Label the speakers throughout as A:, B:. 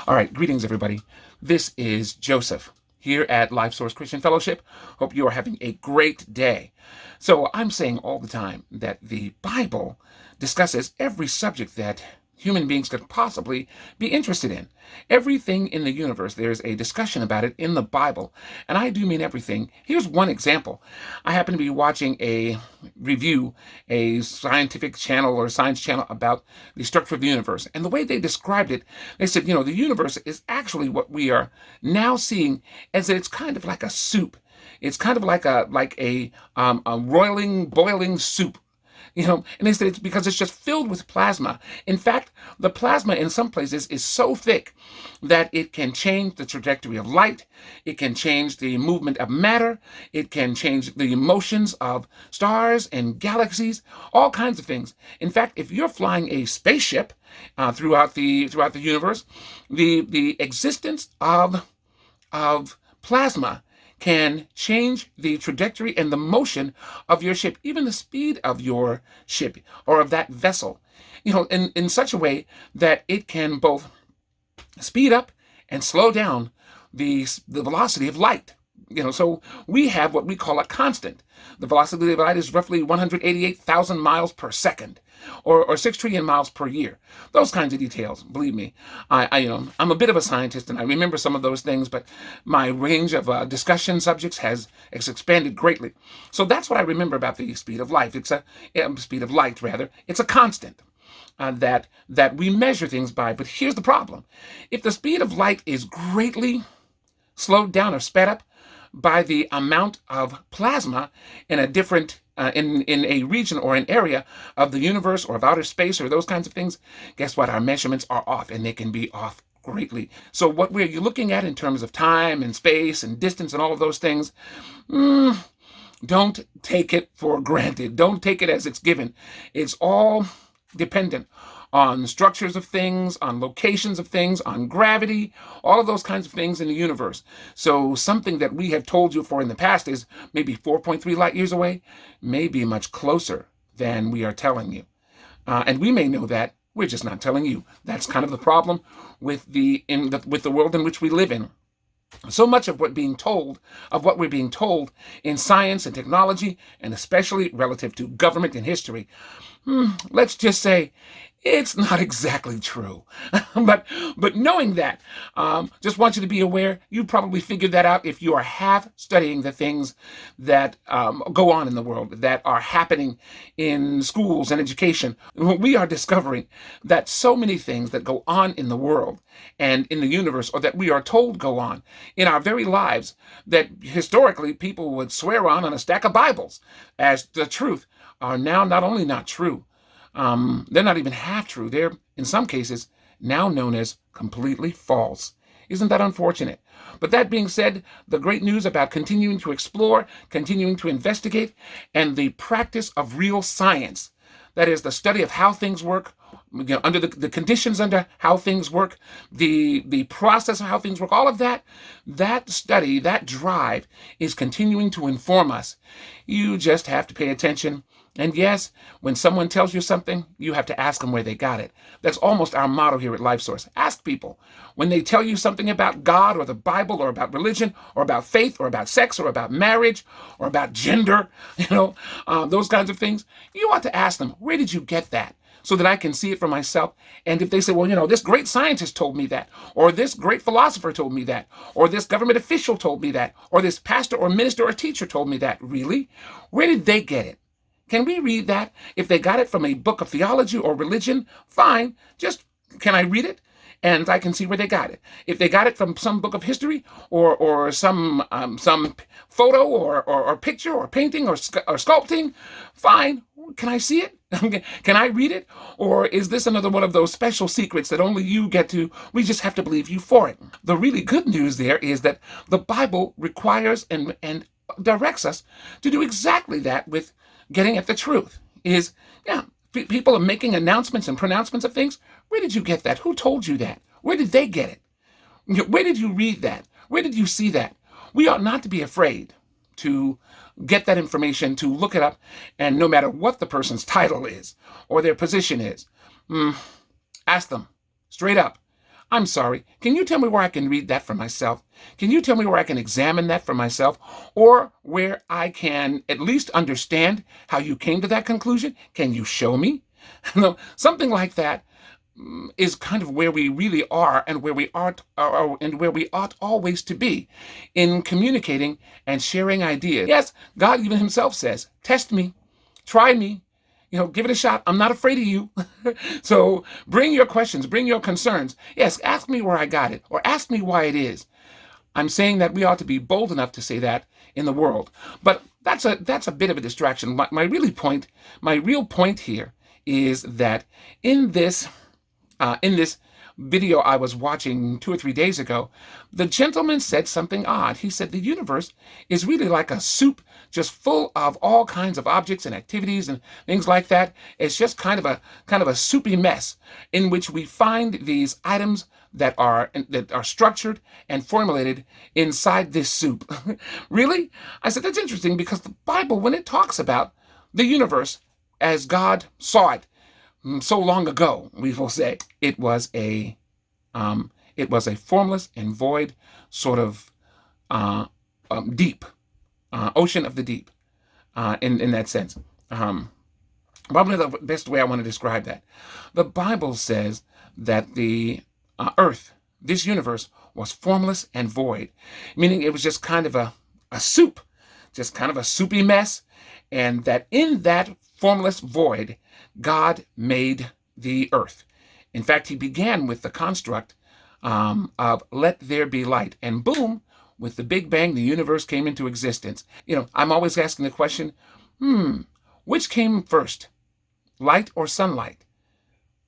A: All right, greetings, everybody. This is Joseph here at LifeSource Christian Fellowship. Hope you are having a great day. So, I'm saying all the time that the Bible discusses every subject that human beings could possibly be interested in. Everything in the universe, there's a discussion about it in the Bible. And I do mean everything. Here's one example. I happen to be watching a review, a scientific channel or science channel about the structure of the universe. And the way they described it, they said, the universe is actually what we are now seeing as it's kind of like a soup. It's kind of like a roiling, boiling soup. And they said it's because it's just filled with plasma. In fact, the plasma in some places is so thick that it can change the trajectory of light. It can change the movement of matter. It can change the motions of stars and galaxies, all kinds of things. In fact, if you're flying a spaceship throughout the universe, the existence of plasma can change the trajectory and the motion of your ship, even the speed of your ship or of that vessel, in such a way that it can both speed up and slow down the velocity of light. So we have what we call a constant. The velocity of light is roughly 188,000 miles per second, or 6 trillion miles per year. Those kinds of details, believe me. I'm a bit of a scientist, and I remember some of those things, but my range of discussion subjects has expanded greatly. So that's what I remember about the speed of light. It's a speed of light, rather. It's a constant. That we measure things by. But here's the problem. If the speed of light is greatly slowed down or sped up by the amount of plasma in a different in a region or an area of the universe or of outer space or those kinds of things, guess what? Our measurements are off, and they can be off greatly. So what we're looking at in terms of time and space and distance and all of those things, don't take it for granted. Don't take it as it's given. It's all dependent on structures of things, on locations of things, on gravity, all of those kinds of things in the universe. So something that we have told you for in the past is maybe 4.3 light years away, may be much closer than we are telling you. And we may know that, we're just not telling you. That's kind of the problem with the world in which we live in. So much of what we're being told in science and technology, and especially relative to government and history, let's just say it's not exactly true. but knowing that, just want you to be aware, you probably figured that out if you are half studying the things that go on in the world, that are happening in schools and education. We are discovering that so many things that go on in the world and in the universe, or that we are told go on in our very lives, that historically people would swear on a stack of Bibles as the truth, are now not only not true, they're not even half true. They're, in some cases, now known as completely false. Isn't that unfortunate? But that being said, the great news about continuing to explore, continuing to investigate, and the practice of real science, that is the study of how things work, under the conditions under how things work, the process of how things work, all of that study, that drive is continuing to inform us. You just have to pay attention. And yes, when someone tells you something, you have to ask them where they got it. That's almost our motto here at LifeSource. Ask people. When they tell you something about God or the Bible or about religion or about faith or about sex or about marriage or about gender, those kinds of things, you ought to ask them, where did you get that? So that I can see it for myself. And if they say, well, this great scientist told me that, or this great philosopher told me that, or this government official told me that, or this pastor or minister or teacher told me that, really? Where did they get it? Can we read that? If they got it from a book of theology or religion, fine. Just, can I read it? And I can see where they got it. If they got it from some book of history or some photo or picture or painting or sculpting, fine. Can I see it? Can I read it? Or is this another one of those special secrets that only you get to? We just have to believe you for it. The really good news there is that the Bible requires and directs us to do exactly that with getting at the truth. People are making announcements and pronouncements of things. Where did you get that? Who told you that? Where did they get it? Where did you read that? Where did you see that? We ought not to be afraid to get that information, to look it up, and no matter what the person's title is or their position is, ask them straight up, I'm sorry. Can you tell me where I can read that for myself? Can you tell me where I can examine that for myself? Or where I can at least understand how you came to that conclusion? Can you show me? No, something like that is kind of where we really are, and where we ought always to be in communicating and sharing ideas. Yes, God even himself says, test me, try me, give it a shot. I'm not afraid of you. So bring your questions, bring your concerns. Yes, ask me where I got it, or ask me why it is. I'm saying that we ought to be bold enough to say that in the world. But that's a bit of a distraction. My real point here is that in this video I was watching 2 or 3 days ago, the gentleman said something odd. He said the universe is really like a soup, just full of all kinds of objects and activities and things like that. It's just kind of a soupy mess in which we find these items that are structured and formulated inside this soup. Really? I said, that's interesting, because the Bible, when it talks about the universe as God saw it so long ago, we will say it was a formless and void sort of deep, ocean of the deep, in that sense. Probably the best way I want to describe that. The Bible says that the earth, this universe, was formless and void, meaning it was just kind of a soup, just kind of a soupy mess, and that in that formless void, God made the earth. In fact, he began with the construct of let there be light, and boom, with the Big Bang, the universe came into existence. I'm always asking the question, which came first, light or sunlight?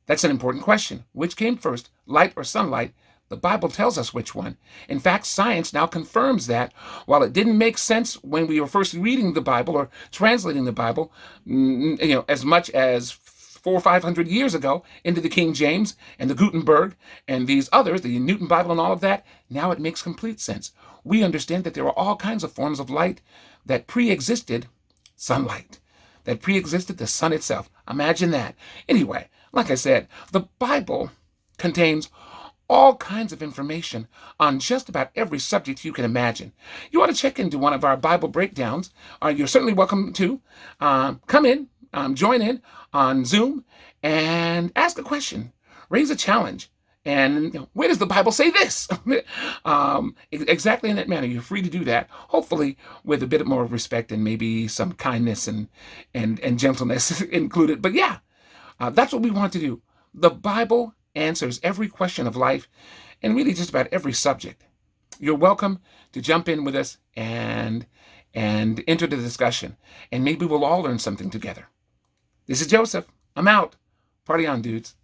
A: That's an important question. Which came first, light or sunlight? The Bible tells us which one. In fact, science now confirms that while it didn't make sense when we were first reading the Bible or translating the Bible, as much as 400 or 500 years ago into the King James and the Gutenberg and these others, the Newton Bible and all of that, now it makes complete sense. We understand that there are all kinds of forms of light that pre-existed sunlight, that pre-existed the sun itself. Imagine that. Anyway, like I said, the Bible contains all kinds of information on just about every subject you can imagine. You ought to check into one of our Bible breakdowns. You're certainly welcome to come in, join in on Zoom, and ask a question, raise a challenge. And where does the Bible say this? Exactly in that manner. You're free to do that, hopefully with a bit more respect and maybe some kindness and gentleness included. But yeah, that's what we want to do. The Bible answers every question of life and really just about every subject. You're welcome to jump in with us and enter the discussion, and maybe we'll all learn something together. This is Joseph. I'm out. Party on, dudes.